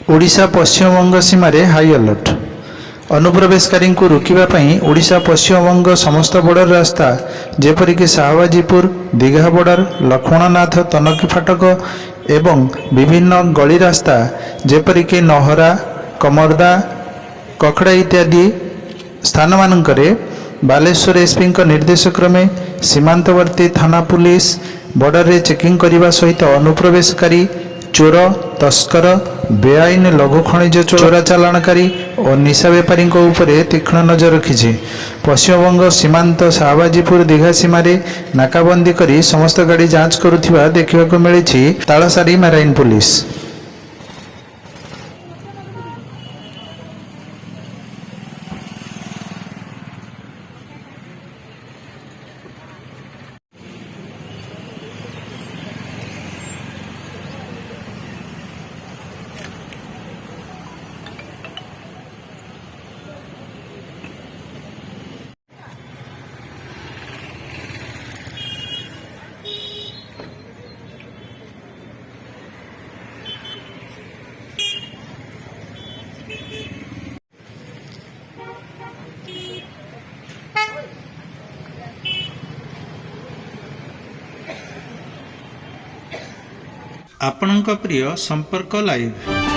ओडिशा पश्चिमबंग सीमारे high alert. अनुप्रवेशकारी को रोकने ओडिशा पश्चिमबंग समस्त बॉर्डर रास्ता जेपरिक शाहबाजीपुर, दीघा बॉर्डर, लक्ष्मणनाथ तनकी फाटक एवं विभिन्न गली रास्ता जेपरिक नहरा, कमरदा, कखड़ा इत्यादि स्थान मानकरे बालेश्वर एसपी निर्देश क्रमे सीमांतवर्ती थाना पुलिस बॉर्डर रे चेकिंग करने सहित अनुप्रवेशकारी, चोर, तस्कर, बेआईन लघु खनिज चोरा चालाणकारी और निशा बेपारी उपरे तीक्ष्ण नजर रखी। पश्चिमबंग सीमांत शाहबाजीपुर दीघा सीमारे नाकाबंदी करी समस्त गाड़ी जांच करुथिबा देखिबाकु मिलिछि तालसारी मेराइन पुलिस। आपणक प्रिय संपर्क लाइव।